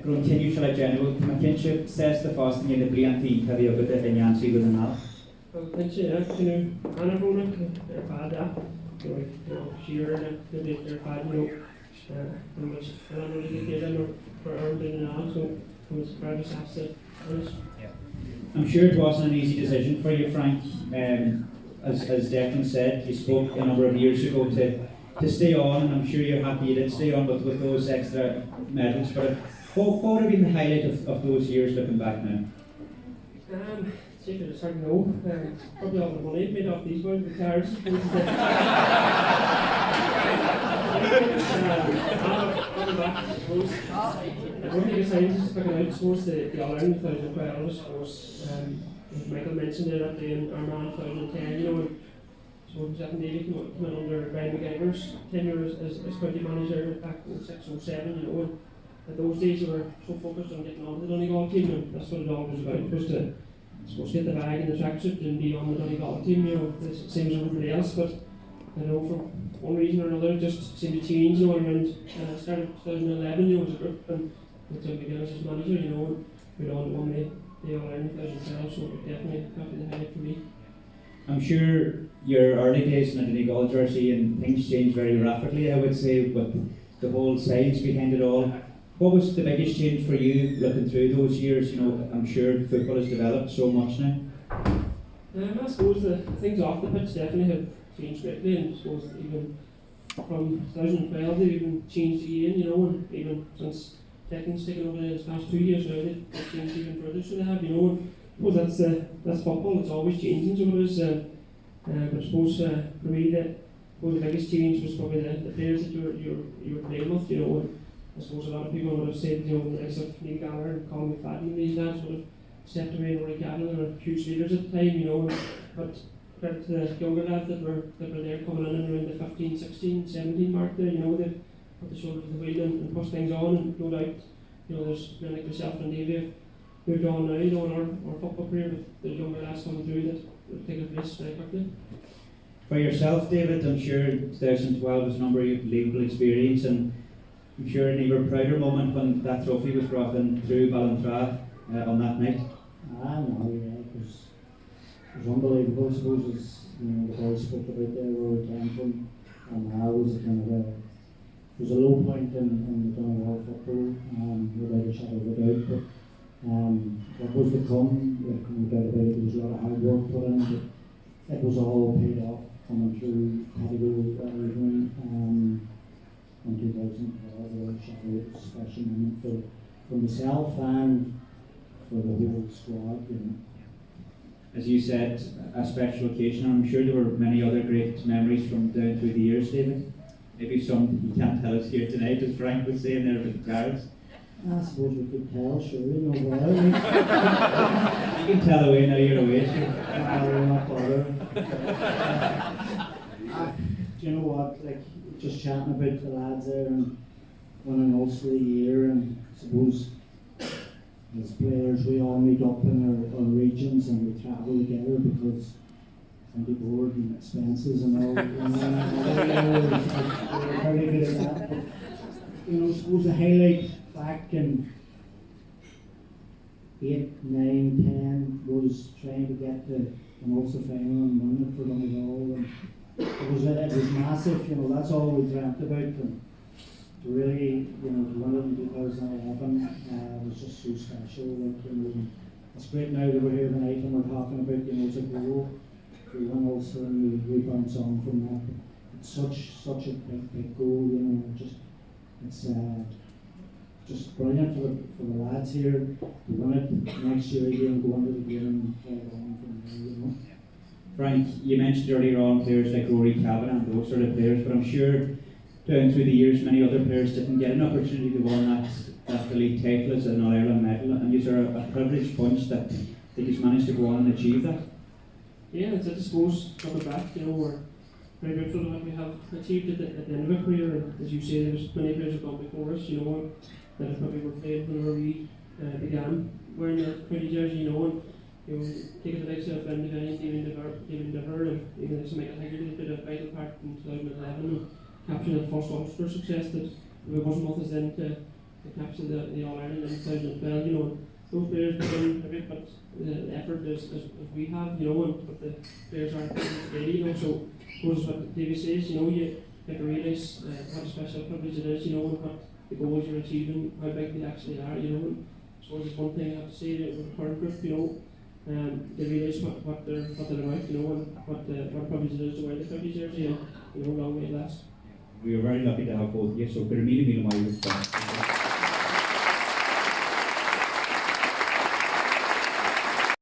continue shall I general, my kinship says the fasting in the Blianti, have you got it in Yancy with an half? Well, thanks, Anna Rona, their father, sheer and their father, and which I don't really get them for earning now, so I was proud to ask it. I'm sure it wasn't an easy decision for you, Frank. As Declan said, you spoke a number of years ago to stay on, and I'm sure you're happy you did stay on with those extra medals. But what would have been the highlight of those years looking back now? It's hard to know. Probably all the money made off these ones, the cars. On the back, I suppose. One of the exciting things picking out, I suppose, the All-Ireland 2012, I suppose. Michael mentioned it at the Armagh 2010, you know, and I suppose Stephen Davey came in under Brian McGregor's tenure as county manager back in 607, you know, and at those days we were so focused on getting on the Donegal team, and that's what it all was about, was to, I suppose, get the bag in the tracksuit and be on the Donegal team, you know, the same as everybody else, but I know for one reason or another it just seemed to change, you know, around start of 2011, you know, as a group, and with Tim McGinnis as manager, you know, and we'd all won the All-Ireland 2012, so it definitely probably the highlight for me. I'm sure your early days in the Donegal jersey and things changed very rapidly, I would say, with the whole science behind it all. What was the biggest change for you looking through those years? You know, I'm sure football has developed so much now. I suppose the things off the pitch definitely have changed greatly, and I suppose even from 2012 they've even changed again, you know, and even since Declan's taken over the past 2 years now, they've changed even further, so they have, you know, and I suppose that's football, it's always changing, so it is, but I suppose for me the biggest change was probably the players that you were playing with, you know, and I suppose a lot of people would have said, you know, the likes of Neil Gallagher and Colin McFadden and these lads would have stepped away, and Rory Cavan, they were huge leaders at the time, you know, but credit to the younger lads that were there coming in around the 15, 16, 17 mark there, you know, they've put the shoulder to the wheel and pushed things on, and no doubt, you know, there's men like myself and Davey have moved on now, you know, in our football career, but the younger lads coming through that will take a place very quickly. For yourself, David, I'm sure 2012 was a number of legal experience, and I'm sure an even prouder moment when that trophy was brought in through Ballantrae on that night. No, yeah, it was unbelievable. I suppose, as you know, the boys spoke about there where we came from, and I was kind of it was a low point in the Donegal football, without a shadow of a doubt. But what was to come, like no doubt about it, there was a lot of hard work put in, but it was all paid off coming through category in 2012, without a shadow of a special moment for myself and for the whole squad, you know. As you said, a special occasion. I'm sure there were many other great memories from down through the years, David. Maybe some you can't tell us here tonight, as Frank was saying there with the cards. I suppose we could tell, surely, no bother. You can tell away now you're away. We're not bothered. Do you know what, like, just chatting about the lads there and winning Ulster the year, and I suppose as players we all meet up in our regions and we travel together because the board and expenses and all, we're very good at that. But, you know, I suppose the highlight back in 8, 9, 10 was trying to get to an Ulster final and win it for Donegal, and it was massive, you know, that's all we dreamt about, and to really, you know, to win it in 2011 was just so special, like, you know, it's great now that we're here tonight and we're talking about, you know, it's a goal. We won Ulster and we bounce on from that. It's such a big goal, you know. It's just brilliant for the lads here to win it next year again, go into the game and play it on from there, you know. Frank, you mentioned earlier on players like Rory Cavan and those sort of players, but I'm sure down through the years many other players didn't get an opportunity to win that elite title as an All-Ireland medal, and these are a privileged bunch that they just managed to go on and achieve that. Yeah, it's, I suppose, coming back, you know, we're very grateful for what we have achieved at the end of our career, and as you say, there's many players who've gone before us, you know, that have probably were playing whenever we began wearing the county jersey, you know, and you know, take it the likes of Glynn, David Dever, and even like Michael Haggerty did a vital part in 2011, and capturing that first Ulster success that if it wasn't with us then to captured the All Ireland in 2012, you know, and those players put in a bit, but the effort as we have, you know, and but the players aren't ready, you know, so goes what David says, you know, you have to realise what a special privilege it is, you know, and what the goals you're achieving, how big they actually are, you know, and so there's one thing I have to say that with the current group, you know, they realise what they're about, you know, and what a privilege it is to wear the 50 jersey, and, you know, long way it lasts. We are very lucky to have both of you, so good meeting you tomorrow.